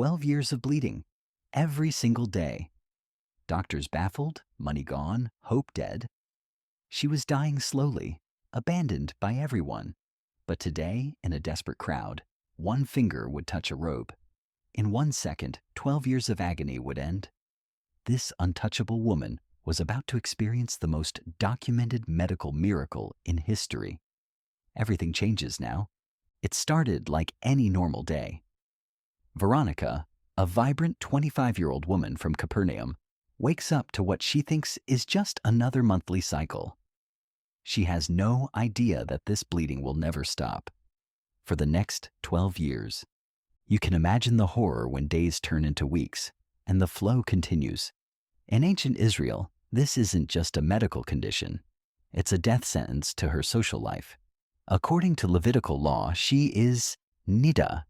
12 years of bleeding, every single day. Doctors baffled, money gone, hope dead. She was dying slowly, abandoned by everyone. But today, in a desperate crowd, one finger would touch a robe. In 1 second, 12 years of agony would end. This untouchable woman was about to experience the most documented medical miracle in history. Everything changes now. It started like any normal day. Veronica, a vibrant 25-year-old woman from Capernaum, wakes up to what she thinks is just another monthly cycle. She has no idea that this bleeding will never stop. For the next 12 years. You can imagine the horror when days turn into weeks, and the flow continues. In ancient Israel, this isn't just a medical condition. It's a death sentence to her social life. According to Levitical law, she is nida,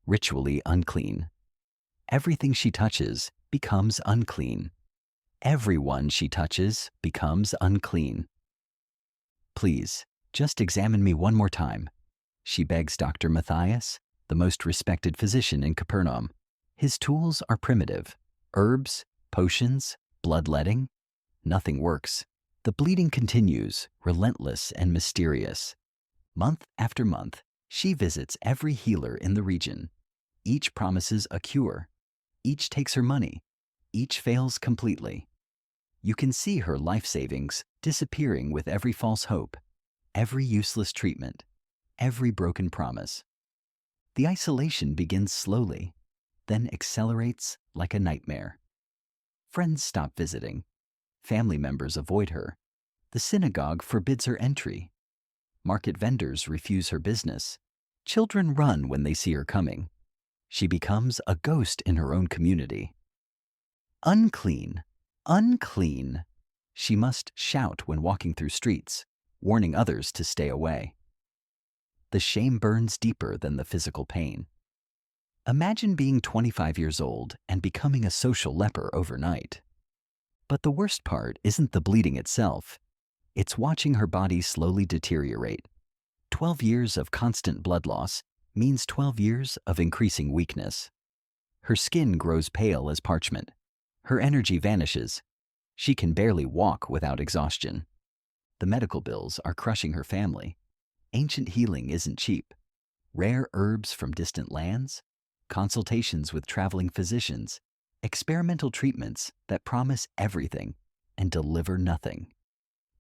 ritually unclean. Everything she touches becomes unclean. Everyone she touches becomes unclean. Please, just examine me one more time, she begs Dr. Matthias, the most respected physician in Capernaum. His tools are primitive. Herbs, potions, bloodletting. Nothing works. The bleeding continues, relentless and mysterious. Month after month, she visits every healer in the region. Each promises a cure. Each takes her money. Each fails completely. You can see her life savings disappearing with every false hope, every useless treatment, every broken promise. The isolation begins slowly, then accelerates like a nightmare. Friends stop visiting. Family members avoid her. The synagogue forbids her entry. Market vendors refuse her business. Children run when they see her coming. She becomes a ghost in her own community. Unclean, unclean. She must shout when walking through streets, warning others to stay away. The shame burns deeper than the physical pain. Imagine being 25 years old and becoming a social leper overnight. But the worst part isn't the bleeding itself. It's watching her body slowly deteriorate. 12 years of constant blood loss means 12 years of increasing weakness. Her skin grows pale as parchment. Her energy vanishes. She can barely walk without exhaustion. The medical bills are crushing her family. Ancient healing isn't cheap. Rare herbs from distant lands, consultations with traveling physicians, experimental treatments that promise everything and deliver nothing.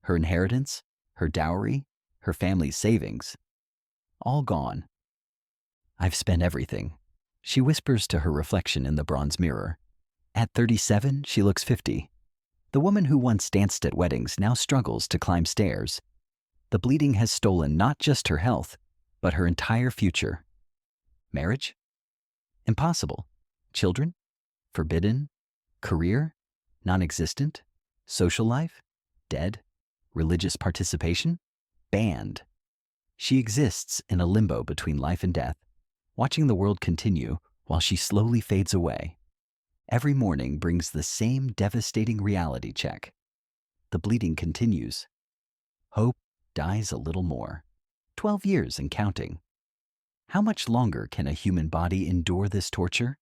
Her inheritance, her dowry, her family's savings, all gone. I've spent everything, she whispers to her reflection in the bronze mirror. At 37, she looks 50. The woman who once danced at weddings now struggles to climb stairs. The bleeding has stolen not just her health, but her entire future. Marriage? Impossible. Children? Forbidden. Career? Non-existent. Social life? Dead. Religious participation? Banned. She exists in a limbo between life and death, watching the world continue while she slowly fades away. Every morning brings the same devastating reality check. The bleeding continues. Hope dies a little more. 12 years and counting. How much longer can a human body endure this torture?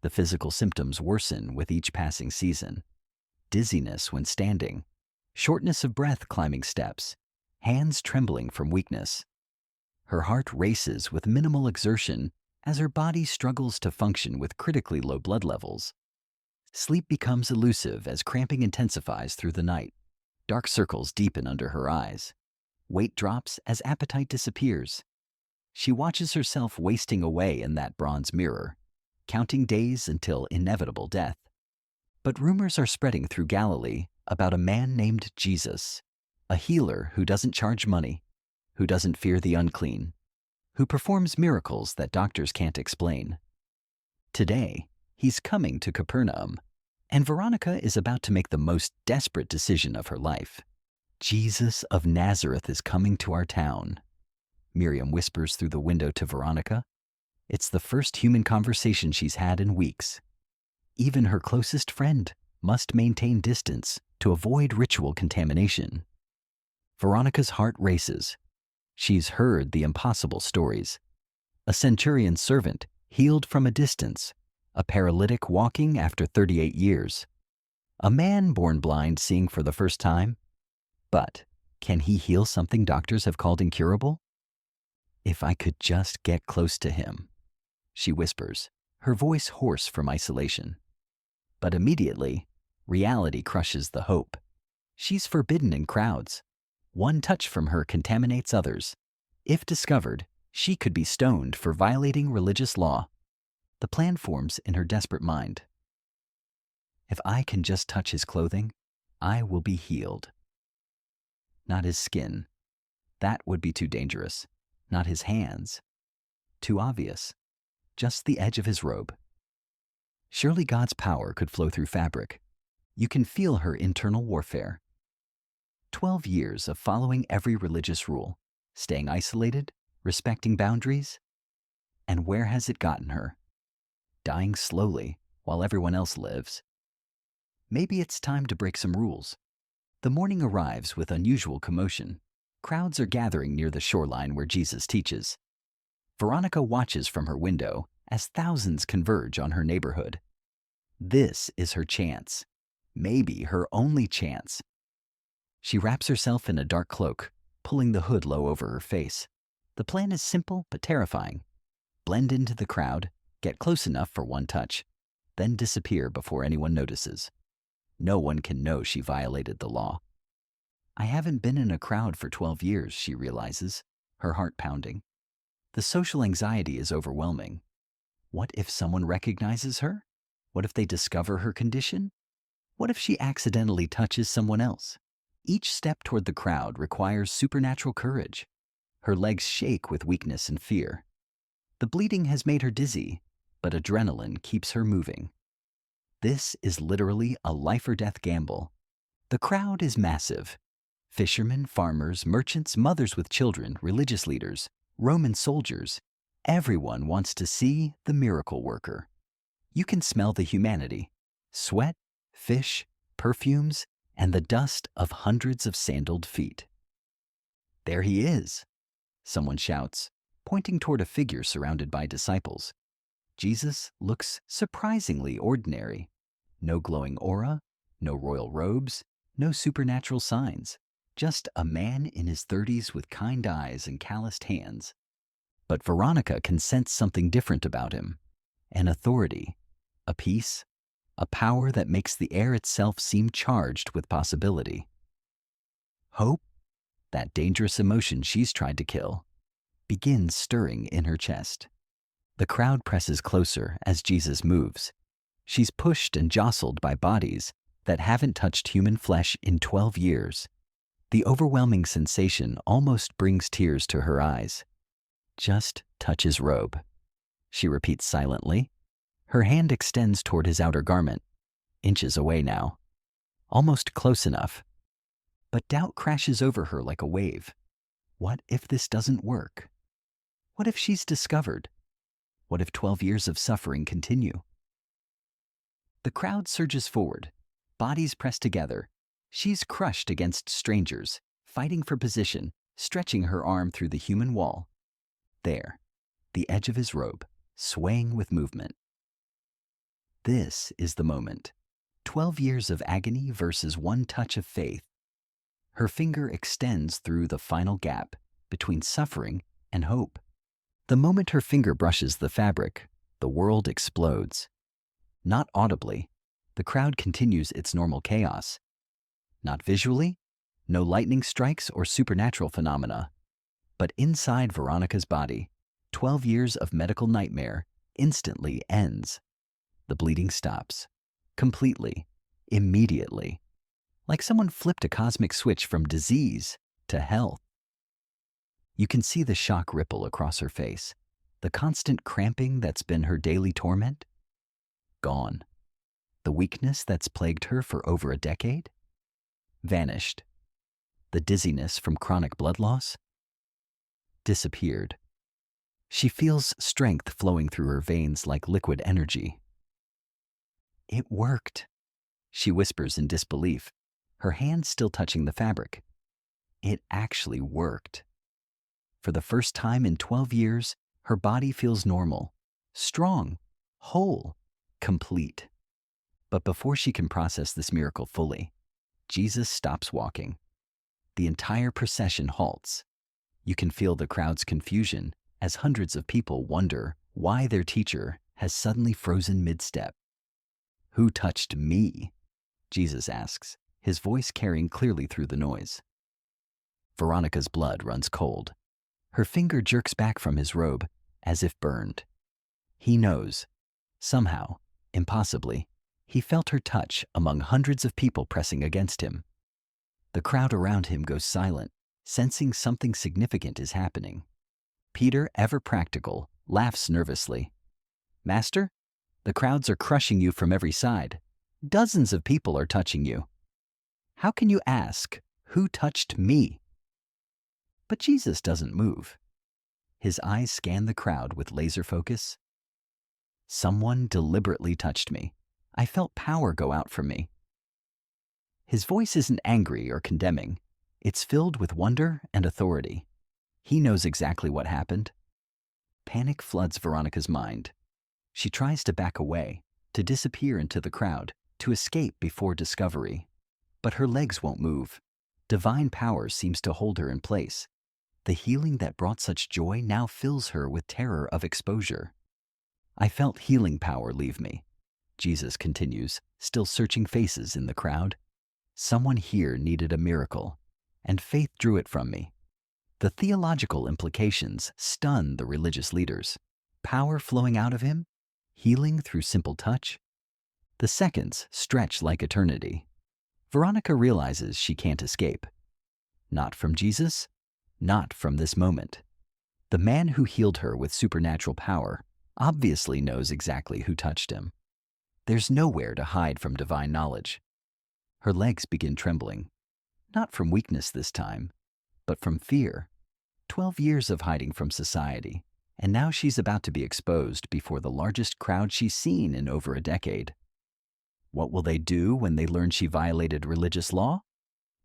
The physical symptoms worsen with each passing season. Dizziness when standing, shortness of breath climbing steps, hands trembling from weakness. Her heart races with minimal exertion as her body struggles to function with critically low blood levels. Sleep becomes elusive as cramping intensifies through the night. Dark circles deepen under her eyes. Weight drops as appetite disappears. She watches herself wasting away in that bronze mirror, counting days until inevitable death. But rumors are spreading through Galilee about a man named Jesus, a healer who doesn't charge money, who doesn't fear the unclean, who performs miracles that doctors can't explain. Today, he's coming to Capernaum, and Veronica is about to make the most desperate decision of her life. Jesus of Nazareth is coming to our town, Miriam whispers through the window to Veronica. It's the first human conversation she's had in weeks. Even her closest friend must maintain distance to avoid ritual contamination. Veronica's heart races. She's heard the impossible stories. A centurion's servant healed from a distance, a paralytic walking after 38 years, a man born blind seeing for the first time. But can he heal something doctors have called incurable? If I could just get close to him, she whispers, her voice hoarse from isolation. But immediately, reality crushes the hope. She's forbidden in crowds. One touch from her contaminates others. If discovered, she could be stoned for violating religious law. The plan forms in her desperate mind. If I can just touch his clothing, I will be healed. Not his skin. That would be too dangerous. Not his hands. Too obvious. Just the edge of his robe. Surely God's power could flow through fabric. You can feel her internal warfare. 12 years of following every religious rule, staying isolated, respecting boundaries. And where has it gotten her? Dying slowly while everyone else lives. Maybe it's time to break some rules. The morning arrives with unusual commotion. Crowds are gathering near the shoreline where Jesus teaches. Veronica watches from her window as thousands converge on her neighborhood. This is her chance. Maybe her only chance. She wraps herself in a dark cloak, pulling the hood low over her face. The plan is simple but terrifying. Blend into the crowd, get close enough for one touch, then disappear before anyone notices. No one can know she violated the law. I haven't been in a crowd for 12 years, she realizes, her heart pounding. The social anxiety is overwhelming. What if someone recognizes her? What if they discover her condition? What if she accidentally touches someone else? Each step toward the crowd requires supernatural courage. Her legs shake with weakness and fear. The bleeding has made her dizzy, but adrenaline keeps her moving. This is literally a life-or-death gamble. The crowd is massive. Fishermen, farmers, merchants, mothers with children, religious leaders, Roman soldiers. Everyone wants to see the miracle worker. You can smell the humanity. Sweat, fish, perfumes, and the dust of hundreds of sandaled feet. There he is, someone shouts, pointing toward a figure surrounded by disciples. Jesus looks surprisingly ordinary. No glowing aura, no royal robes, no supernatural signs. Just a man in his 30s with kind eyes and calloused hands. But Veronica can sense something different about him. An authority, a peace, a power that makes the air itself seem charged with possibility. Hope, that dangerous emotion she's tried to kill, begins stirring in her chest. The crowd presses closer as Jesus moves. She's pushed and jostled by bodies that haven't touched human flesh in 12 years. The overwhelming sensation almost brings tears to her eyes. Just touch his robe, she repeats silently. Her hand extends toward his outer garment, inches away now, almost close enough. But doubt crashes over her like a wave. What if this doesn't work? What if she's discovered? What if 12 years of suffering continue? The crowd surges forward, bodies pressed together. She's crushed against strangers, fighting for position, stretching her arm through the human wall. There, the edge of his robe, swaying with movement. This is the moment. 12 years of agony versus one touch of faith. Her finger extends through the final gap between suffering and hope. The moment her finger brushes the fabric, the world explodes. Not audibly, the crowd continues its normal chaos. Not visually, no lightning strikes or supernatural phenomena. But inside Veronica's body, 12 years of medical nightmare instantly ends. The bleeding stops. Completely. Immediately. Like someone flipped a cosmic switch from disease to health. You can see the shock ripple across her face. The constant cramping that's been her daily torment? Gone. The weakness that's plagued her for over a decade? Vanished. The dizziness from chronic blood loss? Disappeared. She feels strength flowing through her veins like liquid energy. It worked, she whispers in disbelief, her hand still touching the fabric. It actually worked. For the first time in 12 years, her body feels normal, strong, whole, complete. But before she can process this miracle fully, Jesus stops walking. The entire procession halts. You can feel the crowd's confusion as hundreds of people wonder why their teacher has suddenly frozen mid-step. "Who touched me?" Jesus asks, his voice carrying clearly through the noise. Veronica's blood runs cold. Her finger jerks back from his robe as if burned. He knows. Somehow, impossibly, he felt her touch among hundreds of people pressing against him. The crowd around him goes silent, sensing something significant is happening. Peter, ever practical, laughs nervously. "Master, the crowds are crushing you from every side. Dozens of people are touching you. How can you ask, 'Who touched me?'" But Jesus doesn't move. His eyes scan the crowd with laser focus. "Someone deliberately touched me. I felt power go out from me." His voice isn't angry or condemning. It's filled with wonder and authority. He knows exactly what happened. Panic floods Veronica's mind. She tries to back away, to disappear into the crowd, to escape before discovery. But her legs won't move. Divine power seems to hold her in place. The healing that brought such joy now fills her with terror of exposure. "I felt healing power leave me," Jesus continues, still searching faces in the crowd. "Someone here needed a miracle, and faith drew it from me." The theological implications stun the religious leaders. Power flowing out of him, healing through simple touch. The seconds stretch like eternity. Veronica realizes she can't escape. Not from Jesus, not from this moment. The man who healed her with supernatural power obviously knows exactly who touched him. There's nowhere to hide from divine knowledge. Her legs begin trembling, not from weakness this time, but from fear. 12 years of hiding from society, and now she's about to be exposed before the largest crowd she's seen in over a decade. What will they do when they learn she violated religious law?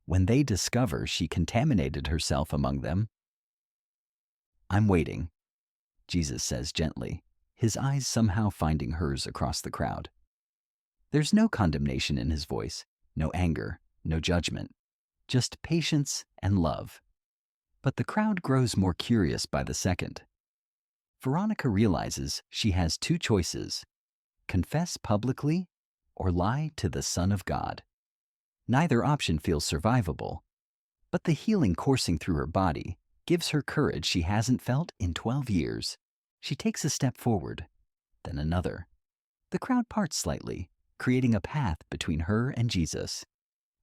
When they discover she contaminated herself among them? "I'm waiting," Jesus says gently, his eyes somehow finding hers across the crowd. There's no condemnation in his voice, no anger, no judgment, just patience and love. But the crowd grows more curious by the second. Veronica realizes she has two choices: confess publicly or lie to the Son of God. Neither option feels survivable, but the healing coursing through her body gives her courage she hasn't felt in 12 years. She takes a step forward, then another. The crowd parts slightly, creating a path between her and Jesus.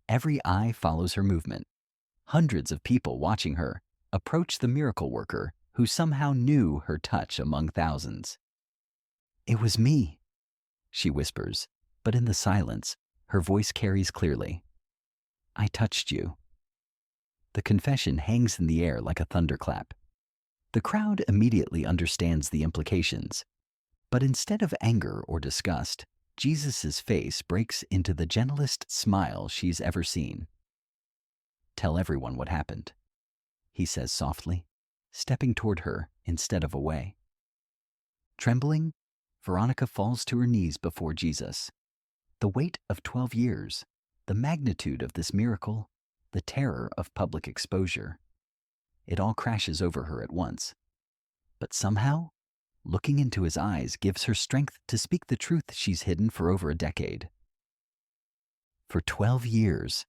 Every eye follows her movement. Hundreds of people watching her approach the miracle worker who somehow knew her touch among thousands. "It was me," she whispers, but in the silence, her voice carries clearly. "I touched you." The confession hangs in the air like a thunderclap. The crowd immediately understands the implications, but instead of anger or disgust, Jesus' face breaks into the gentlest smile she's ever seen. "Tell everyone what happened," he says softly, stepping toward her instead of away. Trembling, Veronica falls to her knees before Jesus. The weight of 12 years, the magnitude of this miracle, the terror of public exposure. It all crashes over her at once. But somehow, looking into his eyes gives her strength to speak the truth she's hidden for over a decade. "For 12 years,"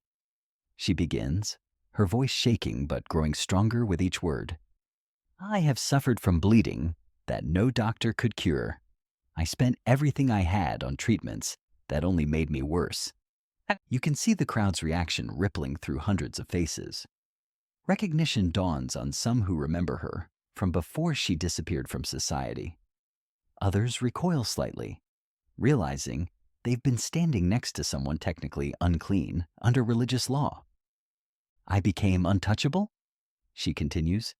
she begins, her voice shaking but growing stronger with each word, "I have suffered from bleeding that no doctor could cure. I spent everything I had on treatments that only made me worse." You can see the crowd's reaction rippling through hundreds of faces. Recognition dawns on some who remember her from before she disappeared from society. Others recoil slightly, realizing they've been standing next to someone technically unclean under religious law. "I became untouchable," she continues,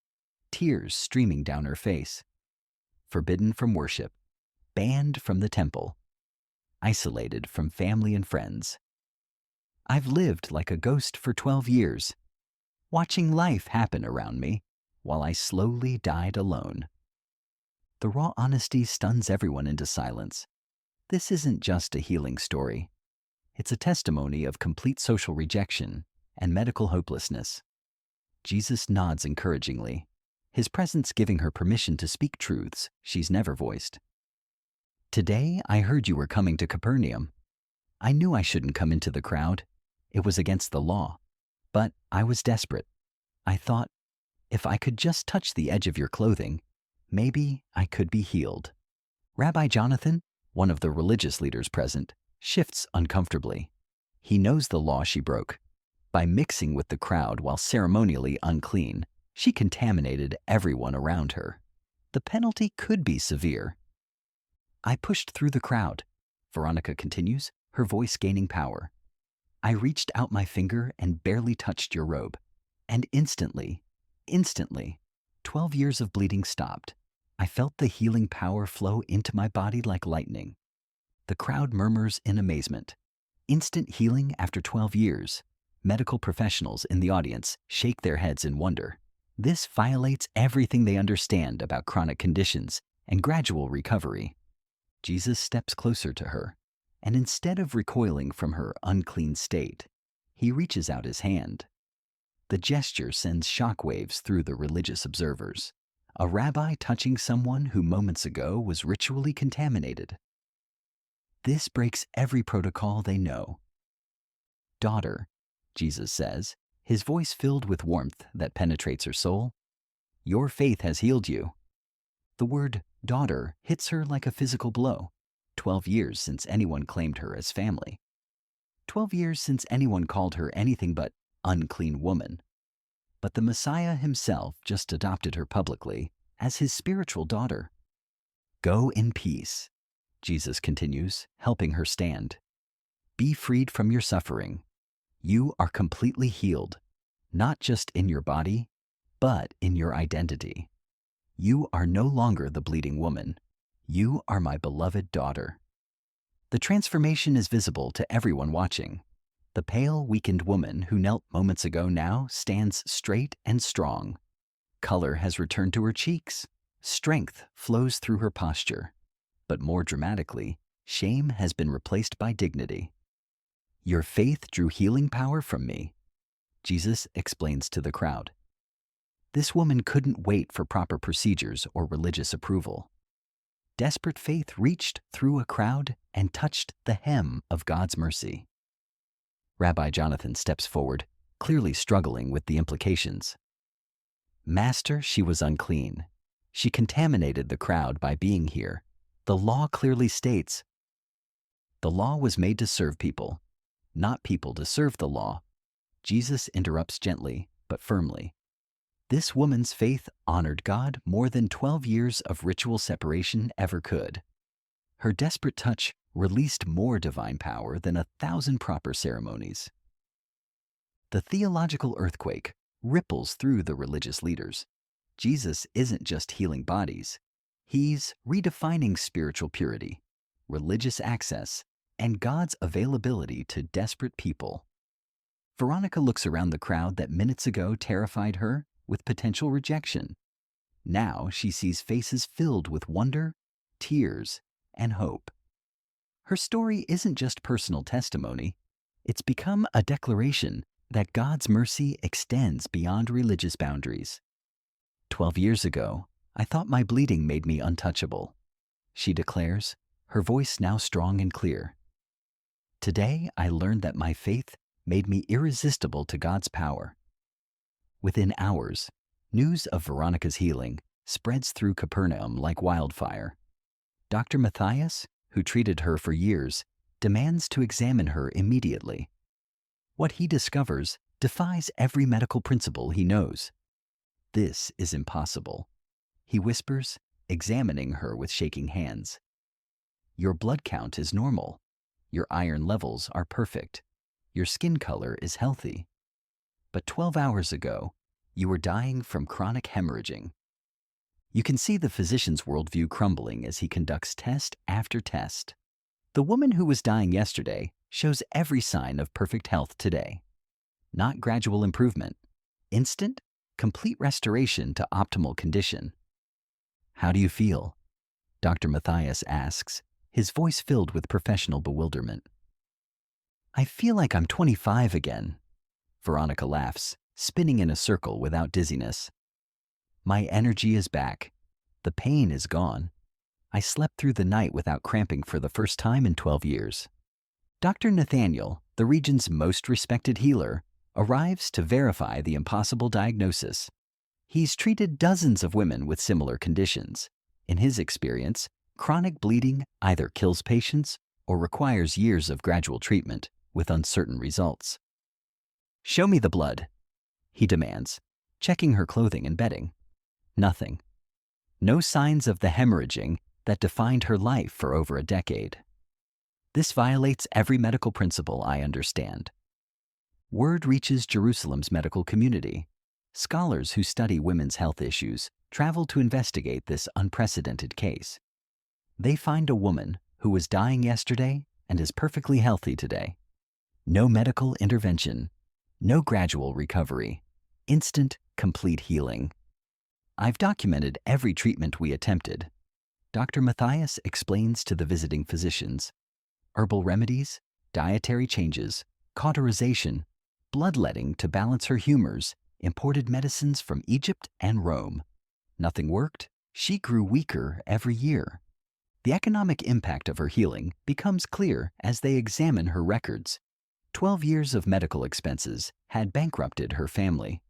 tears streaming down her face. Forbidden from worship, banned from the temple, isolated from family and friends. I've lived like a ghost for 12 years, watching life happen around me while I slowly died alone. The raw honesty stuns everyone into silence. This isn't just a healing story. It's a testimony of complete social rejection and medical hopelessness. Jesus nods encouragingly, his presence giving her permission to speak truths she's never voiced. Today, I heard you were coming to Capernaum. I knew I shouldn't come into the crowd. It was against the law. But I was desperate. I thought, if I could just touch the edge of your clothing, maybe I could be healed. Rabbi Jonathan, one of the religious leaders present, shifts uncomfortably. He knows the law she broke. By mixing with the crowd while ceremonially unclean, she contaminated everyone around her. The penalty could be severe. I pushed through the crowd, Veronica continues, her voice gaining power. I reached out my finger and barely touched your robe. And instantly, 12 years of bleeding stopped. I felt the healing power flow into my body like lightning. The crowd murmurs in amazement. Instant healing after 12 years. Medical professionals in the audience shake their heads in wonder. This violates everything they understand about chronic conditions and gradual recovery. Jesus steps closer to her, and instead of recoiling from her unclean state, he reaches out his hand. The gesture sends shockwaves through the religious observers. A rabbi touching someone who moments ago was ritually contaminated. This breaks every protocol they know. Daughter, Jesus says, his voice filled with warmth that penetrates her soul, your faith has healed you. The word daughter hits her like a physical blow. 12 years since anyone claimed her as family. 12 years since anyone called her anything but unclean woman. But the Messiah himself just adopted her publicly as his spiritual daughter. Go in peace, Jesus continues, helping her stand. Be freed from your suffering. You are completely healed, not just in your body, but in your identity. You are no longer the bleeding woman. You are my beloved daughter. The transformation is visible to everyone watching. The pale, weakened woman who knelt moments ago now stands straight and strong. Color has returned to her cheeks. Strength flows through her posture. But more dramatically, shame has been replaced by dignity. Your faith drew healing power from me, Jesus explains to the crowd. This woman couldn't wait for proper procedures or religious approval. Desperate faith reached through a crowd and touched the hem of God's mercy. Rabbi Jonathan steps forward, clearly struggling with the implications. Master, she was unclean. She contaminated the crowd by being here. The law clearly states, the law was made to serve people, not people to serve the law. Jesus interrupts gently, but firmly. This woman's faith honored God more than 12 years of ritual separation ever could. Her desperate touch released more divine power than 1,000 proper ceremonies. The theological earthquake ripples through the religious leaders. Jesus isn't just healing bodies. He's redefining spiritual purity, religious access, and God's availability to desperate people. Veronica looks around the crowd that minutes ago terrified her with potential rejection. Now she sees faces filled with wonder, tears, and hope. Her story isn't just personal testimony. It's become a declaration that God's mercy extends beyond religious boundaries. 12 years ago, I thought my bleeding made me untouchable, she declares, her voice now strong and clear. Today, I learned that my faith made me irresistible to God's power. Within hours, news of Veronica's healing spreads through Capernaum like wildfire. Dr. Matthias, who treated her for years, demands to examine her immediately. What he discovers defies every medical principle he knows. This is impossible, he whispers, examining her with shaking hands. Your blood count is normal. Your iron levels are perfect. Your skin color is healthy. But 12 hours ago, you were dying from chronic hemorrhaging. You can see the physician's worldview crumbling as he conducts test after test. The woman who was dying yesterday shows every sign of perfect health today. Not gradual improvement. Instant, complete restoration to optimal condition. How do you feel? Dr. Matthias asks, his voice filled with professional bewilderment. I feel like I'm 25 again. Veronica laughs, spinning in a circle without dizziness. My energy is back. The pain is gone. I slept through the night without cramping for the first time in 12 years. Dr. Nathaniel, the region's most respected healer, arrives to verify the impossible diagnosis. He's treated dozens of women with similar conditions. In his experience, chronic bleeding either kills patients or requires years of gradual treatment with uncertain results. Show me the blood, he demands, checking her clothing and bedding. Nothing. No signs of the hemorrhaging that defined her life for over a decade. This violates every medical principle I understand. Word reaches Jerusalem's medical community. Scholars who study women's health issues travel to investigate this unprecedented case. They find a woman who was dying yesterday and is perfectly healthy today. No medical intervention, no gradual recovery, instant, complete healing. I've documented every treatment we attempted. Dr. Matthias explains to the visiting physicians. Herbal remedies, dietary changes, cauterization, bloodletting to balance her humors, imported medicines from Egypt and Rome. Nothing worked. She grew weaker every year. The economic impact of her healing becomes clear as they examine her records. 12 years of medical expenses had bankrupted her family.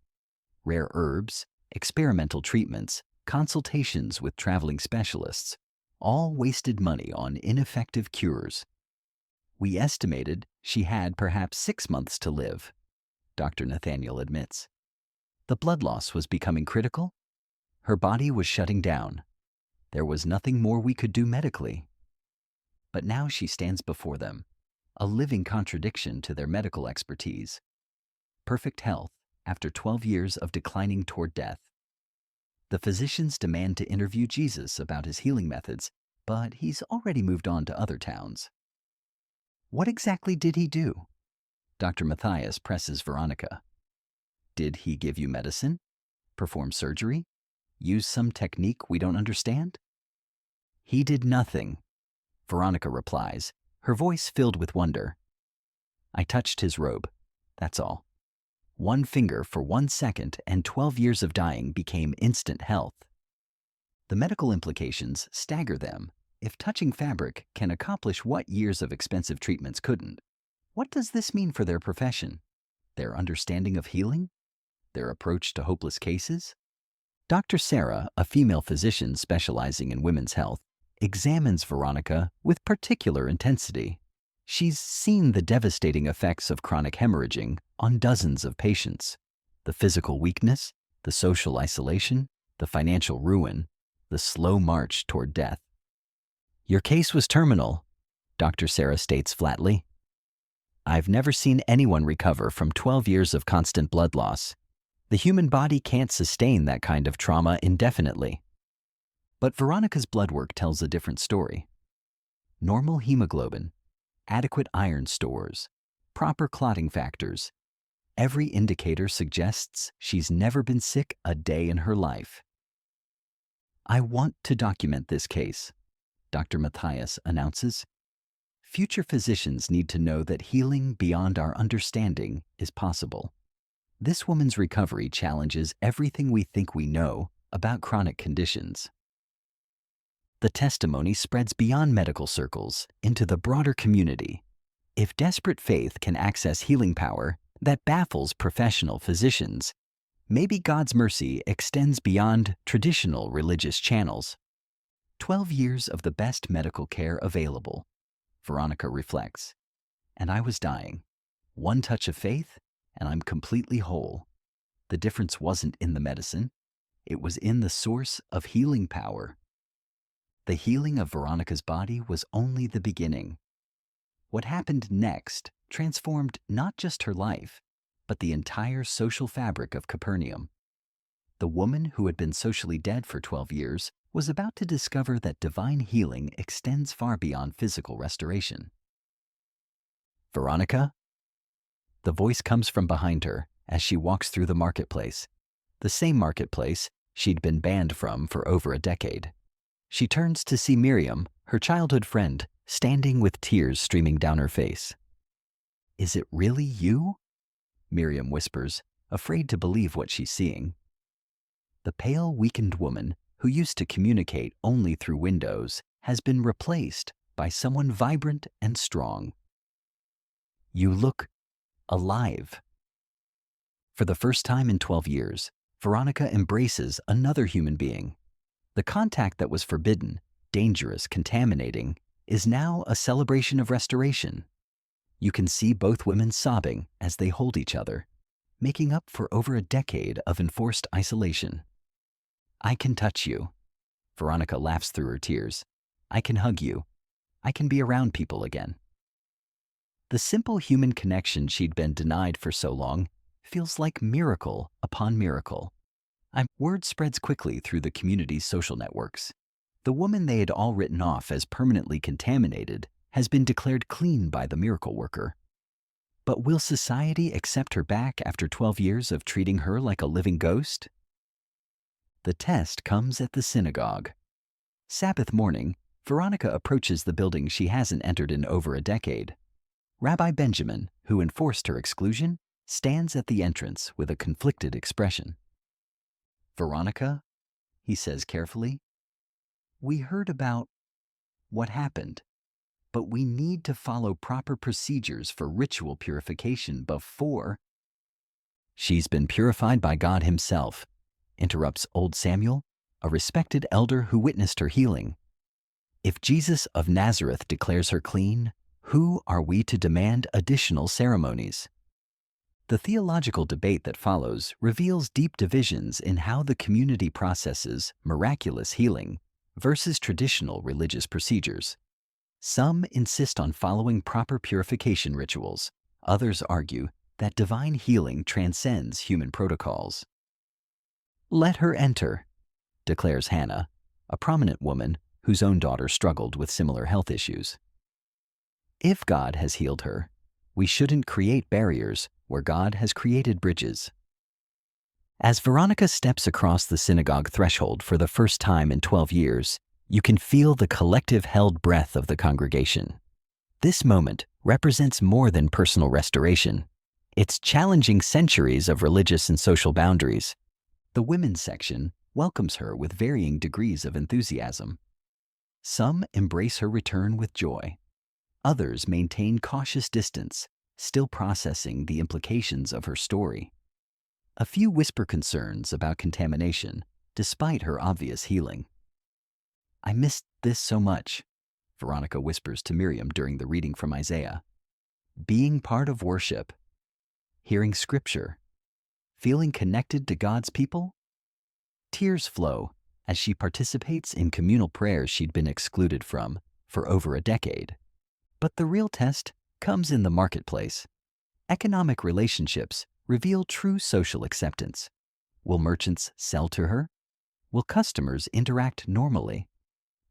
Rare herbs, experimental treatments, consultations with traveling specialists, all wasted money on ineffective cures. We estimated she had perhaps 6 months to live, Dr. Nathaniel admits. The blood loss was becoming critical. Her body was shutting down. There was nothing more we could do medically. But now she stands before them, a living contradiction to their medical expertise. Perfect health after 12 years of declining toward death. The physicians demand to interview Jesus about his healing methods, but he's already moved on to other towns. What exactly did he do? Dr. Matthias presses Veronica. Did he give you medicine? Perform surgery? Use some technique we don't understand? He did nothing, Veronica replies, her voice filled with wonder. I touched his robe, that's all. One finger for 1 second and 12 years of dying became instant health. The medical implications stagger them. If touching fabric can accomplish what years of expensive treatments couldn't, what does this mean for their profession? Their understanding of healing? Their approach to hopeless cases? Dr. Sarah, a female physician specializing in women's health, examines Veronica with particular intensity. She's seen the devastating effects of chronic hemorrhaging on dozens of patients. The physical weakness, the social isolation, the financial ruin, the slow march toward death. Your case was terminal, Dr. Sarah states flatly. I've never seen anyone recover from 12 years of constant blood loss. The human body can't sustain that kind of trauma indefinitely. But Veronica's blood work tells a different story. Normal hemoglobin, adequate iron stores, proper clotting factors. Every indicator suggests she's never been sick a day in her life. I want to document this case, Dr. Matthias announces. Future physicians need to know that healing beyond our understanding is possible. This woman's recovery challenges everything we think we know about chronic conditions. The testimony spreads beyond medical circles into the broader community. If desperate faith can access healing power that baffles professional physicians, maybe God's mercy extends beyond traditional religious channels. 12 years of the best medical care available, Veronica reflects. And I was dying. One touch of faith, and I'm completely whole. The difference wasn't in the medicine. It was in the source of healing power. The healing of Veronica's body was only the beginning. What happened next transformed not just her life, but the entire social fabric of Capernaum. The woman who had been socially dead for 12 years was about to discover that divine healing extends far beyond physical restoration. Veronica? The voice comes from behind her as she walks through the marketplace, the same marketplace she'd been banned from for over a decade. She turns to see Miriam, her childhood friend, standing with tears streaming down her face. "Is it really you?" Miriam whispers, afraid to believe what she's seeing. The pale, weakened woman, who used to communicate only through windows, has been replaced by someone vibrant and strong. "You look alive." For the first time in 12 years, Veronica embraces another human being. The contact that was forbidden, dangerous, contaminating, is now a celebration of restoration. You can see both women sobbing as they hold each other, making up for over a decade of enforced isolation. "I can touch you." Veronica laughs through her tears. "I can hug you. I can be around people again." The simple human connection she'd been denied for so long feels like miracle upon miracle. Word spreads quickly through the community's social networks. The woman they had all written off as permanently contaminated has been declared clean by the miracle worker. But will society accept her back after 12 years of treating her like a living ghost? The test comes at the synagogue. Sabbath morning, Veronica approaches the building she hasn't entered in over a decade. Rabbi Benjamin, who enforced her exclusion, stands at the entrance with a conflicted expression. "Veronica," he says carefully, "we heard about what happened, but we need to follow proper procedures for ritual purification before—" "She's been purified by God himself," interrupts old Samuel, a respected elder who witnessed her healing. "If Jesus of Nazareth declares her clean, who are we to demand additional ceremonies?" The theological debate that follows reveals deep divisions in how the community processes miraculous healing versus traditional religious procedures. Some insist on following proper purification rituals. Others argue that divine healing transcends human protocols. "Let her enter," declares Hannah, a prominent woman whose own daughter struggled with similar health issues. "If God has healed her, we shouldn't create barriers where God has created bridges." As Veronica steps across the synagogue threshold for the first time in 12 years, you can feel the collective held breath of the congregation. This moment represents more than personal restoration. It's challenging centuries of religious and social boundaries. The women's section welcomes her with varying degrees of enthusiasm. Some embrace her return with joy. Others maintain cautious distance, still processing the implications of her story. A few whisper concerns about contamination, despite her obvious healing. "I missed this so much," Veronica whispers to Miriam during the reading from Isaiah. "Being part of worship, hearing scripture, feeling connected to God's people." Tears flow as she participates in communal prayers she'd been excluded from for over a decade. But the real test comes in the marketplace. Economic relationships reveal true social acceptance. Will merchants sell to her? Will customers interact normally?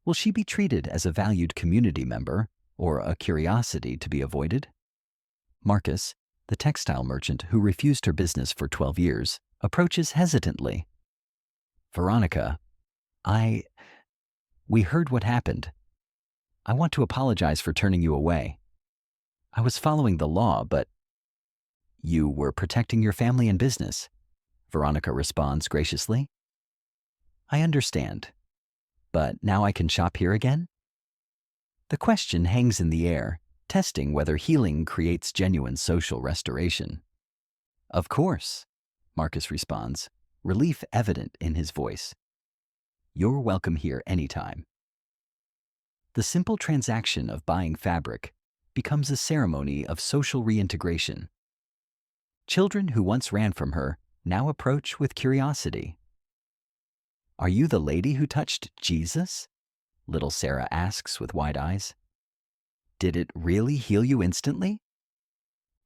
Will she be treated as a valued community member or a curiosity to be avoided? Marcus, the textile merchant who refused her business for 12 years, approaches hesitantly. "Veronica, we heard what happened. I want to apologize for turning you away. I was following the law, but—" "You were protecting your family and business," Veronica responds graciously. "I understand. But now I can shop here again?" The question hangs in the air, testing whether healing creates genuine social restoration. "Of course," Marcus responds, relief evident in his voice. "You're welcome here anytime." The simple transaction of buying fabric becomes a ceremony of social reintegration. Children who once ran from her now approach with curiosity. "Are you the lady who touched Jesus?" little Sarah asks with wide eyes. "Did it really heal you instantly?"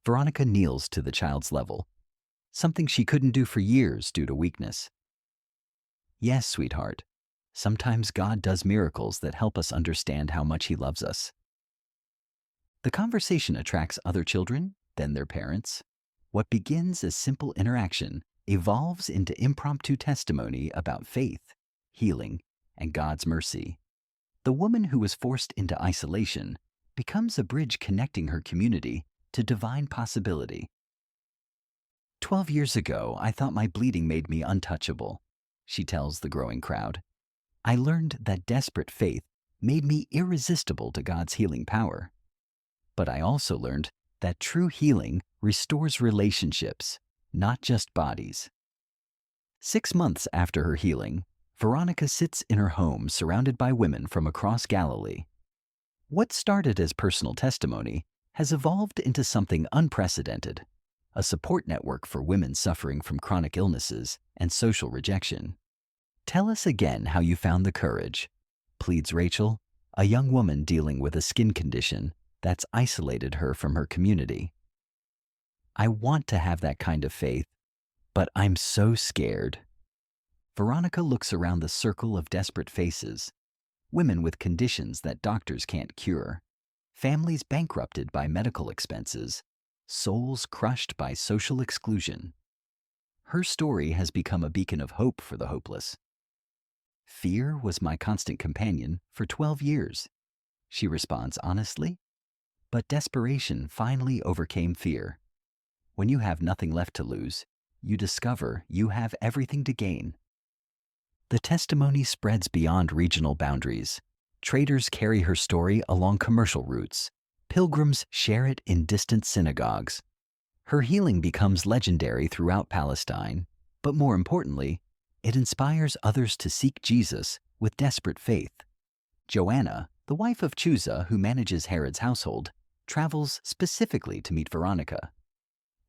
Veronica kneels to the child's level, something she couldn't do for years due to weakness. "Yes, sweetheart. Sometimes God does miracles that help us understand how much He loves us." The conversation attracts other children, then their parents. What begins as simple interaction evolves into impromptu testimony about faith, healing, and God's mercy. The woman who was forced into isolation becomes a bridge connecting her community to divine possibility. 12 years ago, I thought my bleeding made me untouchable, she tells the growing crowd. I learned that desperate faith made me irresistible to God's healing power. But I also learned that true healing restores relationships, not just bodies. 6 months after her healing, Veronica sits in her home surrounded by women from across Galilee. What started as personal testimony has evolved into something unprecedented, a support network for women suffering from chronic illnesses and social rejection. Tell us again how you found the courage, pleads Rachel, a young woman dealing with a skin condition that's isolated her from her community. I want to have that kind of faith, but I'm so scared. Veronica looks around the circle of desperate faces, women with conditions that doctors can't cure, families bankrupted by medical expenses, souls crushed by social exclusion. Her story has become a beacon of hope for the hopeless. Fear was my constant companion for 12 years, she responds honestly. But desperation finally overcame fear. When you have nothing left to lose, you discover you have everything to gain. The testimony spreads beyond regional boundaries. Traders carry her story along commercial routes. Pilgrims share it in distant synagogues. Her healing becomes legendary throughout Palestine, but more importantly, it inspires others to seek Jesus with desperate faith. Joanna, the wife of Chusa who manages Herod's household, travels specifically to meet Veronica.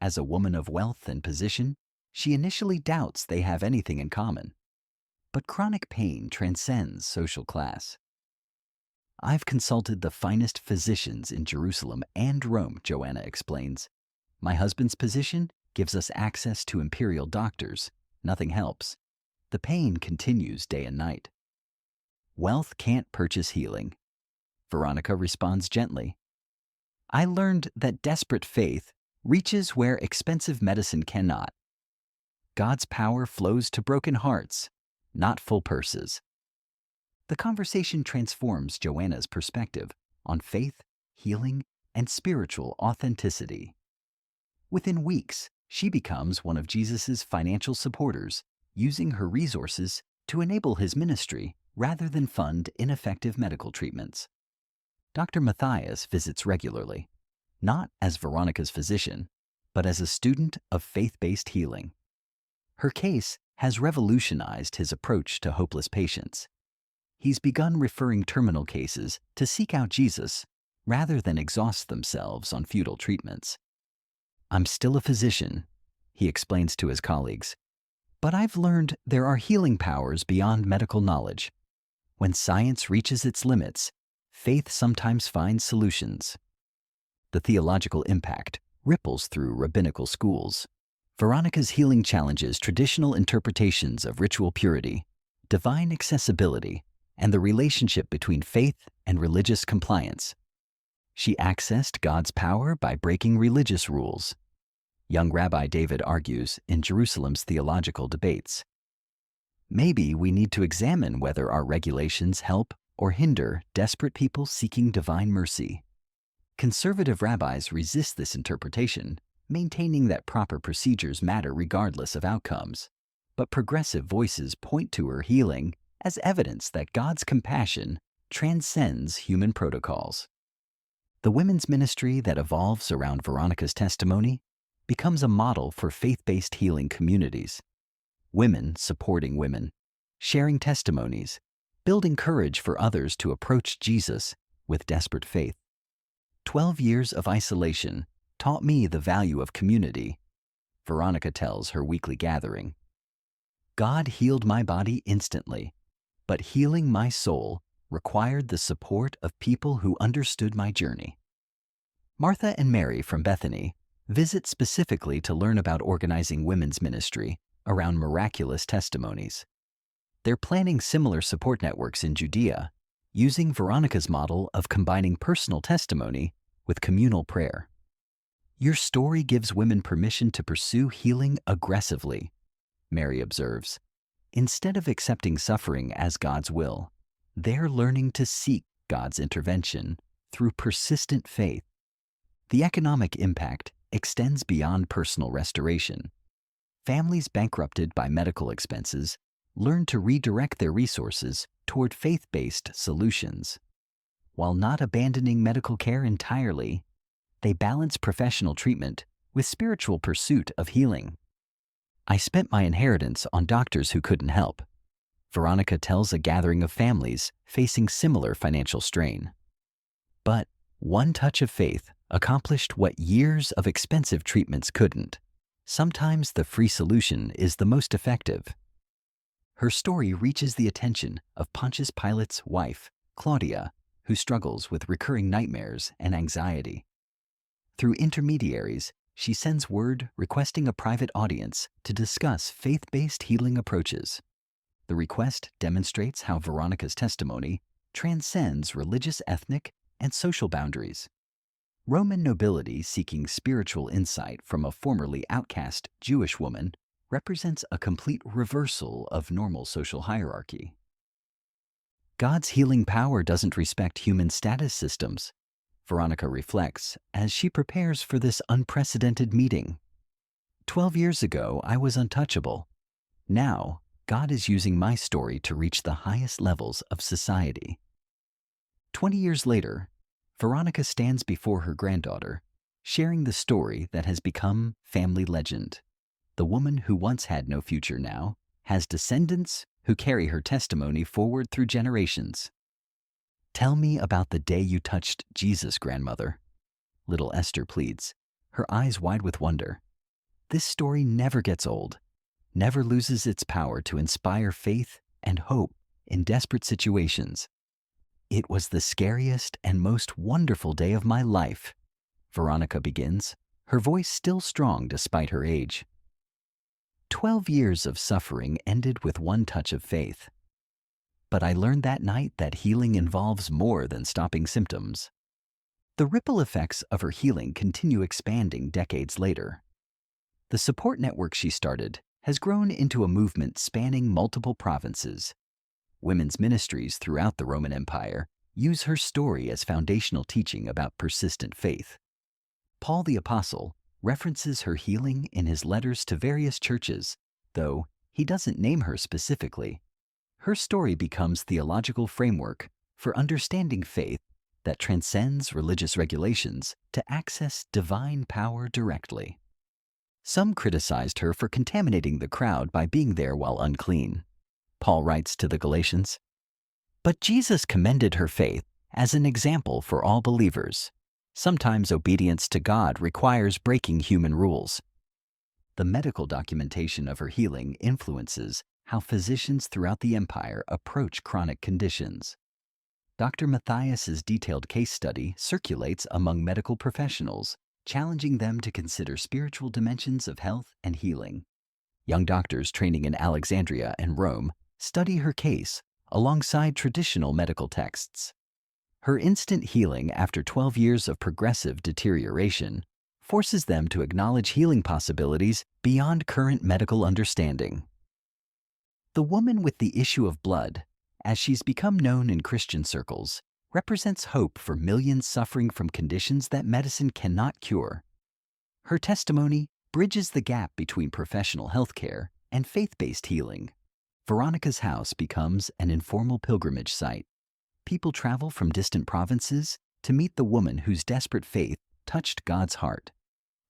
As a woman of wealth and position, she initially doubts they have anything in common. But chronic pain transcends social class. I've consulted the finest physicians in Jerusalem and Rome, Joanna explains. My husband's position gives us access to imperial doctors. Nothing helps. The pain continues day and night. Wealth can't purchase healing. Veronica responds gently. I learned that desperate faith reaches where expensive medicine cannot. God's power flows to broken hearts, not full purses. The conversation transforms Joanna's perspective on faith, healing, and spiritual authenticity. Within weeks, she becomes one of Jesus' financial supporters, using her resources to enable his ministry rather than fund ineffective medical treatments. Dr. Matthias visits regularly, not as Veronica's physician, but as a student of faith-based healing. Her case has revolutionized his approach to hopeless patients. He's begun referring terminal cases to seek out Jesus rather than exhaust themselves on futile treatments. I'm still a physician, he explains to his colleagues, but I've learned there are healing powers beyond medical knowledge. When science reaches its limits, faith sometimes finds solutions. The theological impact ripples through rabbinical schools. Veronica's healing challenges traditional interpretations of ritual purity, divine accessibility, and the relationship between faith and religious compliance. She accessed God's power by breaking religious rules. Young Rabbi David argues in Jerusalem's theological debates. Maybe we need to examine whether our regulations help or hinder desperate people seeking divine mercy. Conservative rabbis resist this interpretation, maintaining that proper procedures matter regardless of outcomes. But progressive voices point to her healing as evidence that God's compassion transcends human protocols. The women's ministry that evolves around Veronica's testimony becomes a model for faith-based healing communities. Women supporting women, sharing testimonies, building courage for others to approach Jesus with desperate faith. 12 years of isolation taught me the value of community, Veronica tells her weekly gathering. God healed my body instantly, but healing my soul required the support of people who understood my journey. Martha and Mary from Bethany visit specifically to learn about organizing women's ministry around miraculous testimonies. They're planning similar support networks in Judea, using Veronica's model of combining personal testimony with communal prayer. Your story gives women permission to pursue healing aggressively, Mary observes. Instead of accepting suffering as God's will, they're learning to seek God's intervention through persistent faith. The economic impact extends beyond personal restoration. Families bankrupted by medical expenses learn to redirect their resources toward faith-based solutions. While not abandoning medical care entirely, they balance professional treatment with spiritual pursuit of healing. I spent my inheritance on doctors who couldn't help. Veronica tells a gathering of families facing similar financial strain. But one touch of faith accomplished what years of expensive treatments couldn't. Sometimes the free solution is the most effective. Her story reaches the attention of Pontius Pilate's wife, Claudia, who struggles with recurring nightmares and anxiety. Through intermediaries, she sends word requesting a private audience to discuss faith-based healing approaches. The request demonstrates how Veronica's testimony transcends religious, ethnic, and social boundaries. Roman nobility seeking spiritual insight from a formerly outcast Jewish woman represents a complete reversal of normal social hierarchy. God's healing power doesn't respect human status systems, Veronica reflects as she prepares for this unprecedented meeting. 12 years ago, I was untouchable. Now, God is using my story to reach the highest levels of society. 20 years later, Veronica stands before her granddaughter, sharing the story that has become family legend. The woman who once had no future now has descendants who carry her testimony forward through generations. "Tell me about the day you touched Jesus, grandmother," little Esther pleads, her eyes wide with wonder. This story never gets old, never loses its power to inspire faith and hope in desperate situations. "It was the scariest and most wonderful day of my life," Veronica begins, her voice still strong despite her age. 12 years of suffering ended with one touch of faith. But I learned that night that healing involves more than stopping symptoms. The ripple effects of her healing continue expanding decades later. The support network she started has grown into a movement spanning multiple provinces. Women's ministries throughout the Roman Empire use her story as foundational teaching about persistent faith. Paul the Apostle references her healing in his letters to various churches, though he doesn't name her specifically. Her story becomes theological framework for understanding faith that transcends religious regulations to access divine power directly. Some criticized her for contaminating the crowd by being there while unclean. Paul writes to the Galatians, "But Jesus commended her faith as an example for all believers. Sometimes obedience to God requires breaking human rules." The medical documentation of her healing influences how physicians throughout the empire approach chronic conditions. Dr. Matthias's detailed case study circulates among medical professionals, challenging them to consider spiritual dimensions of health and healing. Young doctors training in Alexandria and Rome study her case alongside traditional medical texts. Her instant healing after 12 years of progressive deterioration forces them to acknowledge healing possibilities beyond current medical understanding. The woman with the issue of blood, as she's become known in Christian circles, represents hope for millions suffering from conditions that medicine cannot cure. Her testimony bridges the gap between professional health care and faith-based healing. Veronica's house becomes an informal pilgrimage site. People travel from distant provinces to meet the woman whose desperate faith touched God's heart.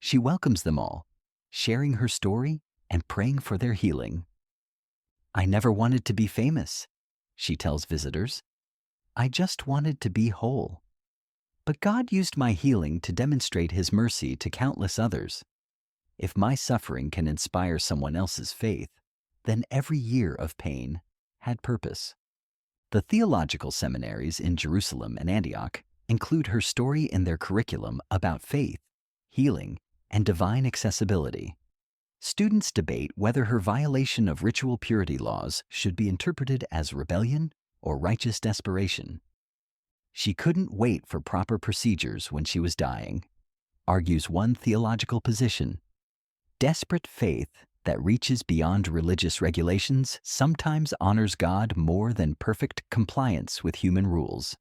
She welcomes them all, sharing her story and praying for their healing. "I never wanted to be famous," she tells visitors. "I just wanted to be whole. But God used my healing to demonstrate His mercy to countless others. If my suffering can inspire someone else's faith, then every year of pain had purpose." The theological seminaries in Jerusalem and Antioch include her story in their curriculum about faith, healing, and divine accessibility. Students debate whether her violation of ritual purity laws should be interpreted as rebellion or righteous desperation. "She couldn't wait for proper procedures when she was dying," argues one theological position. Desperate faith that reaches beyond religious regulations sometimes honors God more than perfect compliance with human rules.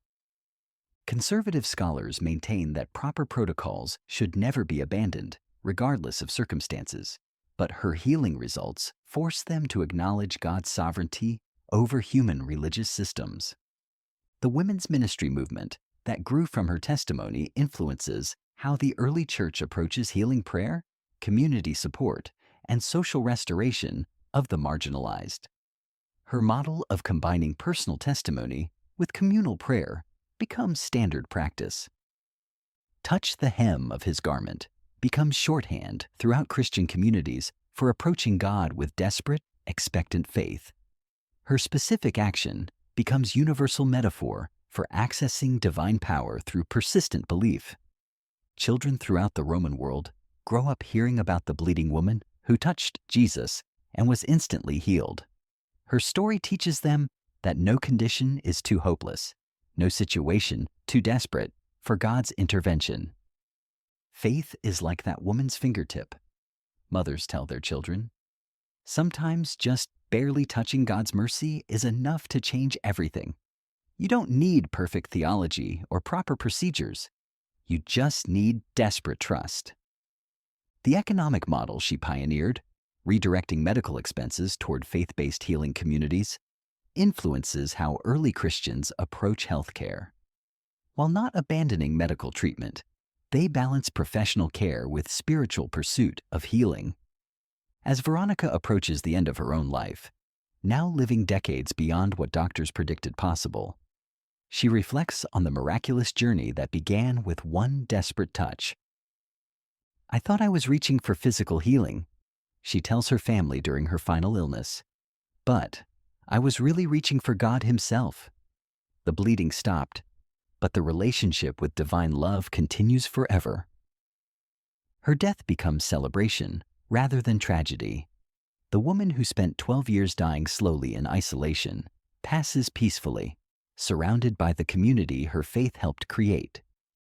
Conservative scholars maintain that proper protocols should never be abandoned, regardless of circumstances. But her healing results force them to acknowledge God's sovereignty over human religious systems. The women's ministry movement that grew from her testimony influences how the early church approaches healing prayer, community support, and social restoration of the marginalized. Her model of combining personal testimony with communal prayer becomes standard practice. Touch the hem of his garment becomes shorthand throughout Christian communities for approaching God with desperate, expectant faith. Her specific action becomes universal metaphor for accessing divine power through persistent belief. Children throughout the Roman world grow up hearing about the bleeding woman who touched Jesus and was instantly healed. Her story teaches them that no condition is too hopeless, no situation too desperate for God's intervention. Faith is like that woman's fingertip, mothers tell their children. Sometimes just barely touching God's mercy is enough to change everything. You don't need perfect theology or proper procedures. You just need desperate trust. The economic model she pioneered, redirecting medical expenses toward faith-based healing communities, influences how early Christians approach healthcare. While not abandoning medical treatment, they balance professional care with spiritual pursuit of healing. As Veronica approaches the end of her own life, now living decades beyond what doctors predicted possible, she reflects on the miraculous journey that began with one desperate touch. I thought I was reaching for physical healing, she tells her family during her final illness. But I was really reaching for God Himself. The bleeding stopped, but the relationship with divine love continues forever. Her death becomes celebration rather than tragedy. The woman who spent 12 years dying slowly in isolation passes peacefully, surrounded by the community her faith helped create.